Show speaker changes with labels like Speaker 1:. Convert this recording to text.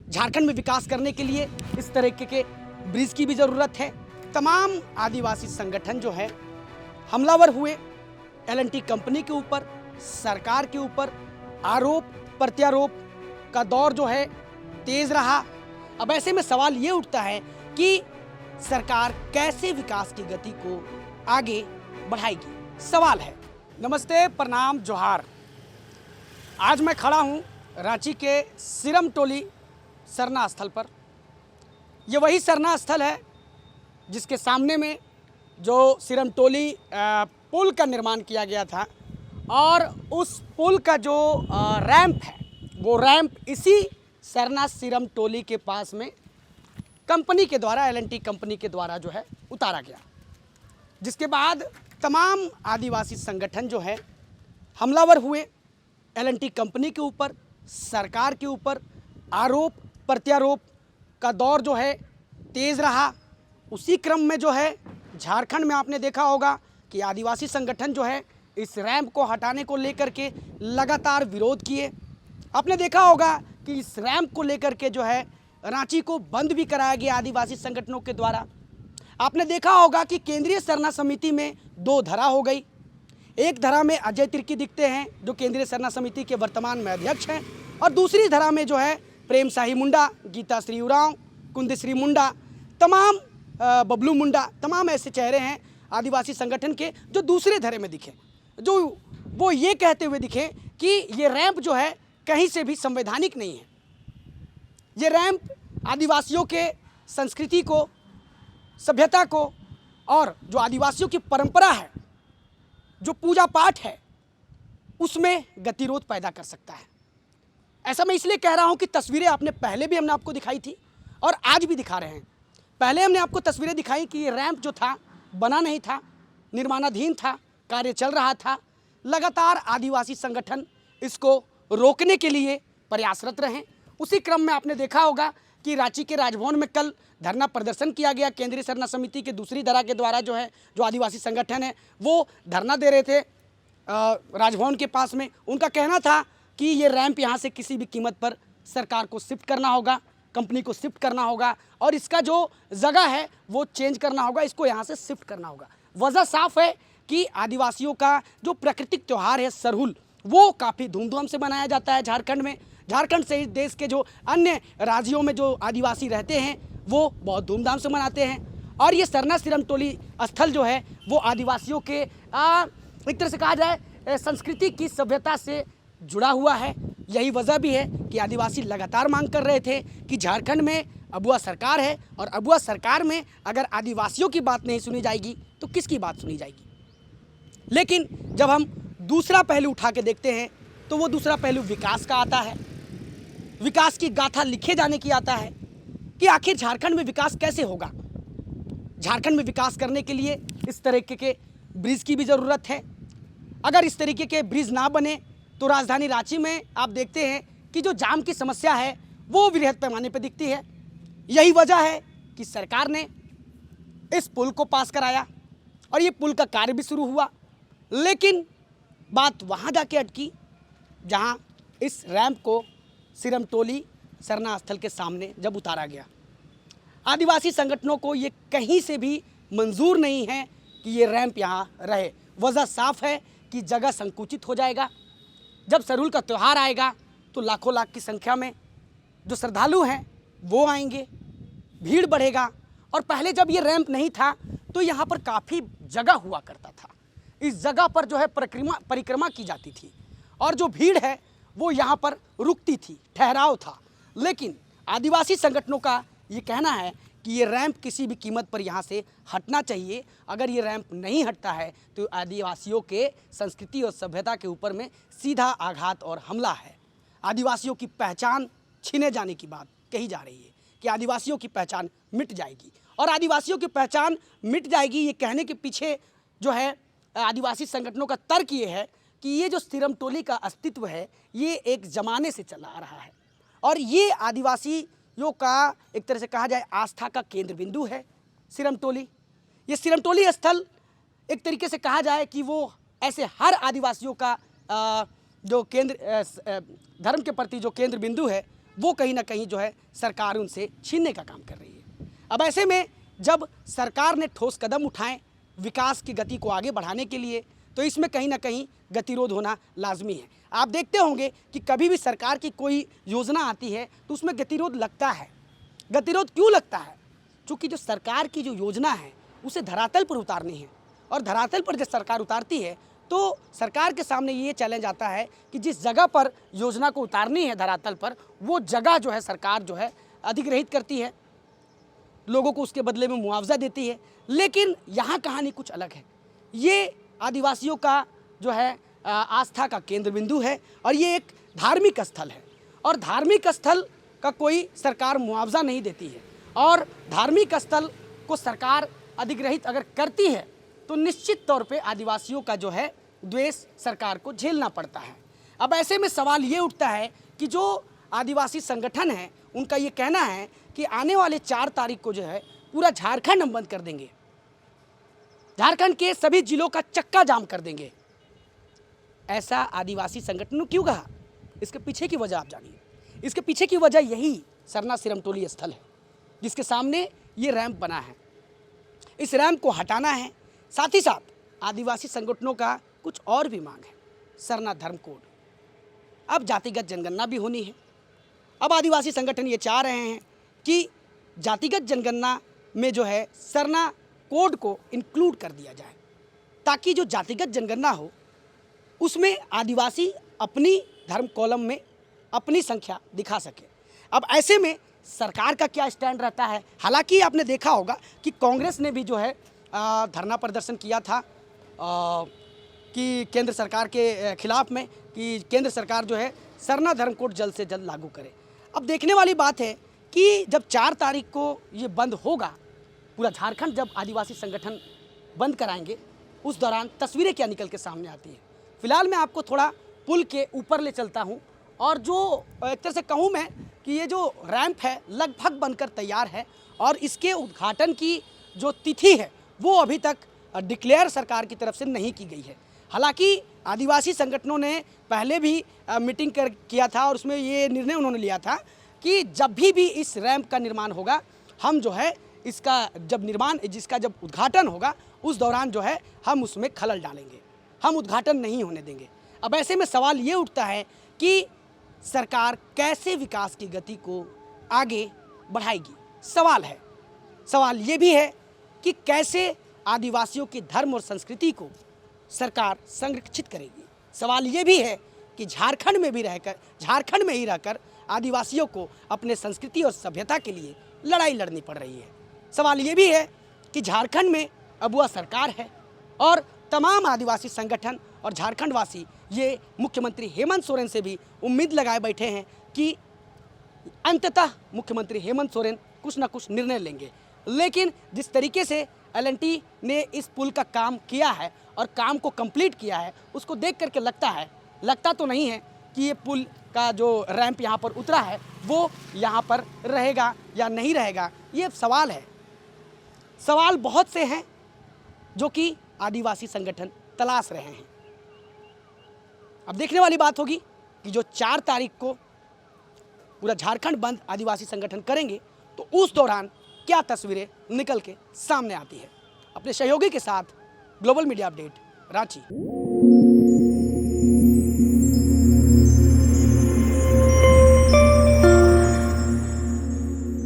Speaker 1: झारखंड में विकास करने के लिए इस तरीके के ब्रिज की भी ज़रूरत है। तमाम आदिवासी संगठन जो है हमलावर हुए L&T कंपनी के ऊपर, सरकार के ऊपर। आरोप प्रत्यारोप का दौर जो है तेज रहा। अब ऐसे में सवाल ये उठता है कि सरकार कैसे विकास की गति को आगे बढ़ाएगी। सवाल है। नमस्ते, प्रणाम, जोहार। आज मैं खड़ा हूँ रांची के सिरमटोली सरना स्थल पर। ये वही सरना स्थल है जिसके सामने में जो सिरमटोली पुल का निर्माण किया गया था, और उस पुल का जो रैंप है, वो रैंप इसी सरना सिरमटोली के पास में कंपनी के द्वारा, L&T कंपनी के द्वारा जो है उतारा गया। जिसके बाद तमाम आदिवासी संगठन जो है हमलावर हुए L&T कंपनी के ऊपर, सरकार के ऊपर। आरोप प्रत्यारोप का दौर जो है तेज रहा। उसी क्रम में जो है झारखंड में आपने देखा होगा कि आदिवासी संगठन जो है इस रैंप को हटाने को लेकर के लगातार विरोध किए। आपने देखा होगा कि इस रैंप को लेकर के जो है रांची को बंद भी कराया गया आदिवासी संगठनों के द्वारा। आपने देखा होगा कि केंद्रीय सरना समिति में दो धरा हो गई। एक धरा में अजय तिर्की दिखते हैं जो केंद्रीय सरना समिति के वर्तमान में अध्यक्ष हैं, और दूसरी धरा में जो है प्रेम शाही मुंडा, गीता श्री उरांव, कुंदश्री मुंडा, तमाम बबलू मुंडा, तमाम ऐसे चेहरे हैं आदिवासी संगठन के जो दूसरे धरे में दिखे, जो वो ये कहते हुए दिखे कि ये रैंप जो है कहीं से भी संवैधानिक नहीं है। ये रैंप आदिवासियों के संस्कृति को, सभ्यता को, और जो आदिवासियों की परंपरा है, जो पूजा पाठ है, उसमें गतिरोध पैदा कर सकता है। ऐसा मैं इसलिए कह रहा हूं कि तस्वीरें आपने पहले भी हमने आपको दिखाई थी और आज भी दिखा रहे हैं। पहले हमने आपको तस्वीरें दिखाई कि ये रैंप जो था बना नहीं था, निर्माणाधीन था, कार्य चल रहा था। लगातार आदिवासी संगठन इसको रोकने के लिए प्रयासरत रहे। उसी क्रम में आपने देखा होगा कि रांची के राजभवन में कल धरना प्रदर्शन किया गया। केंद्रीय सरना समिति के दूसरी धरा के द्वारा जो है, जो आदिवासी संगठन है, वो धरना दे रहे थे राजभवन के पास में। उनका कहना था कि ये रैंप यहाँ से किसी भी कीमत पर सरकार को शिफ्ट करना होगा, कंपनी को शिफ्ट करना होगा, और इसका जो जगह है वो चेंज करना होगा, इसको यहाँ से शिफ्ट करना होगा। वजह साफ है कि आदिवासियों का जो प्राकृतिक त्यौहार है सरहुल, वो काफ़ी धूमधाम से मनाया जाता है झारखंड में। झारखंड से देश के जो अन्य राज्यों में जो आदिवासी रहते हैं वो बहुत धूमधाम से मनाते हैं। और ये सरना सिरमटोली स्थल जो है वो आदिवासियों के एक तरह से कहा जाए संस्कृति की, सभ्यता से जुड़ा हुआ है। यही वजह भी है कि आदिवासी लगातार मांग कर रहे थे कि झारखंड में अबुआ सरकार है, और अबुआ सरकार में अगर आदिवासियों की बात नहीं सुनी जाएगी तो किसकी बात सुनी जाएगी। लेकिन जब हम दूसरा पहलू उठा के देखते हैं तो वो दूसरा पहलू विकास का आता है। विकास की गाथा लिखे जाने की आता है कि आखिर झारखंड में विकास कैसे होगा। झारखंड में विकास करने के लिए इस तरीके के ब्रिज की भी ज़रूरत है। अगर इस तरीके के ब्रिज ना बने तो राजधानी रांची में आप देखते हैं कि जो जाम की समस्या है वो वृहद पैमाने पर दिखती है। यही वजह है कि सरकार ने इस पुल को पास कराया और ये पुल का कार्य भी शुरू हुआ। लेकिन बात वहाँ जाके अटकी जहाँ इस रैंप को सिरमटोली सरना स्थल के सामने जब उतारा गया। आदिवासी संगठनों को ये कहीं से भी मंजूर नहीं है कि ये रैंप यहाँ रहे। वजह साफ है कि जगह संकुचित हो जाएगा। जब सरहुल का त्यौहार आएगा तो लाखों लाख की संख्या में जो श्रद्धालु हैं वो आएंगे, भीड़ बढ़ेगा। और पहले जब ये रैंप नहीं था तो यहाँ पर काफ़ी जगह हुआ करता था। इस जगह पर जो है परिक्रमा की जाती थी, और जो भीड़ है वो यहाँ पर रुकती थी, ठहराव था। लेकिन आदिवासी संगठनों का ये कहना है कि ये रैंप किसी भी कीमत पर यहाँ से हटना चाहिए। अगर ये रैंप नहीं हटता है तो आदिवासियों के संस्कृति और सभ्यता के ऊपर में सीधा आघात और हमला है। आदिवासियों की पहचान छीने जाने की बात कही जा रही है कि आदिवासियों की पहचान मिट जाएगी, और आदिवासियों की पहचान मिट जाएगी ये कहने के पीछे जो है आदिवासी संगठनों का तर्क ये है कि ये जो सिरमटोली का अस्तित्व है ये एक ज़माने से चला आ रहा है, और ये आदिवासियों का एक तरह से कहा जाए आस्था का केंद्र बिंदु है सिरमटोली। ये सिरमटोली स्थल एक तरीके से कहा जाए कि वो ऐसे हर आदिवासियों का जो केंद्र धर्म के प्रति जो केंद्र बिंदु है वो कहीं ना कहीं जो है सरकार उनसे छीनने का काम कर रही है। अब ऐसे में जब सरकार ने ठोस कदम उठाए विकास की गति को आगे बढ़ाने के लिए, तो इसमें कहीं ना कहीं गतिरोध होना लाजमी है। आप देखते होंगे कि कभी भी सरकार की कोई योजना आती है तो उसमें गतिरोध लगता है। गतिरोध क्यों लगता है? क्योंकि जो सरकार की जो योजना है उसे धरातल पर उतारनी है, और धरातल पर जब सरकार उतारती है तो सरकार के सामने ये चैलेंज आता है कि जिस जगह पर योजना को उतारनी है धरातल पर, वो जगह जो है सरकार जो है अधिग्रहित करती है, लोगों को उसके बदले में मुआवजा देती है। लेकिन यहाँ कहानी कुछ अलग है। ये आदिवासियों का जो है आस्था का केंद्र बिंदु है, और ये एक धार्मिक स्थल है, और धार्मिक स्थल का कोई सरकार मुआवजा नहीं देती है, और धार्मिक स्थल को सरकार अधिग्रहित अगर करती है तो निश्चित तौर पे आदिवासियों का जो है द्वेष सरकार को झेलना पड़ता है। अब ऐसे में सवाल ये उठता है कि जो आदिवासी संगठन है उनका ये कहना है कि आने वाले 4 तारीख को जो है पूरा झारखंड हम बंद कर देंगे, झारखंड के सभी जिलों का चक्का जाम कर देंगे। ऐसा आदिवासी संगठन ने क्यों कहा? इसके पीछे की वजह आप जानिए। इसके पीछे की वजह यही सरना सिरमटोली स्थल है, जिसके सामने ये रैंप बना है। इस रैंप को हटाना है। साथ ही साथ आदिवासी संगठनों का कुछ और भी मांग है। सरना धर्म कोड, अब जातिगत जनगणना भी होनी है। अब आदिवासी संगठन ये चाह रहे हैं कि जातिगत जनगणना में जो है सरना कोड को इंक्लूड कर दिया जाए, ताकि जो जातिगत जनगणना हो उसमें आदिवासी अपनी धर्म कॉलम में अपनी संख्या दिखा सके। अब ऐसे में सरकार का क्या स्टैंड रहता है? हालांकि आपने देखा होगा कि कांग्रेस ने भी जो है धरना प्रदर्शन किया था कि केंद्र सरकार के खिलाफ में, कि केंद्र सरकार जो है सरना धर्म कोड जल्द से जल्द लागू करे। अब देखने वाली बात है कि जब 4 तारीख को ये बंद होगा, पूरा झारखंड जब आदिवासी संगठन बंद कराएंगे, उस दौरान तस्वीरें क्या निकल के सामने आती हैं। फिलहाल मैं आपको थोड़ा पुल के ऊपर ले चलता हूँ, और जो एक तरह से कहूँ मैं कि ये जो रैंप है लगभग बनकर तैयार है, और इसके उद्घाटन की जो तिथि है वो अभी तक डिक्लेयर सरकार की तरफ से नहीं की गई है। हालांकि आदिवासी संगठनों ने पहले भी मीटिंग किया था, और उसमें ये निर्णय उन्होंने लिया था कि जब भी इस रैंप का निर्माण होगा, हम जो है जिसका जब उद्घाटन होगा उस दौरान जो है हम उसमें खलल डालेंगे, हम उद्घाटन नहीं होने देंगे। अब ऐसे में सवाल ये उठता है कि सरकार कैसे विकास की गति को आगे बढ़ाएगी। सवाल ये भी है कि कैसे आदिवासियों के धर्म और संस्कृति को सरकार संरक्षित करेगी। सवाल ये भी है कि झारखंड में ही रहकर आदिवासियों को अपने संस्कृति और सभ्यता के लिए लड़ाई लड़नी पड़ रही है। सवाल ये भी है कि झारखंड में अबुआ सरकार है, और तमाम आदिवासी संगठन और झारखंड वासी ये मुख्यमंत्री हेमंत सोरेन से भी उम्मीद लगाए बैठे हैं कि अंततः मुख्यमंत्री हेमंत सोरेन कुछ ना कुछ निर्णय लेंगे। लेकिन जिस तरीके से एल&टी ने इस पुल का काम किया है और काम को कंप्लीट किया है, उसको देख करके लगता तो नहीं है कि ये पुल का जो रैंप यहाँ पर उतरा है वो यहाँ पर रहेगा या नहीं रहेगा। ये सवाल है। सवाल बहुत से हैं जो कि आदिवासी संगठन तलाश रहे हैं। अब देखने वाली बात होगी कि जो 4 तारीख को पूरा झारखंड बंद आदिवासी संगठन करेंगे, तो उस दौरान क्या तस्वीरें निकल के सामने आती है। अपने सहयोगी के साथ ग्लोबल मीडिया अपडेट, रांची।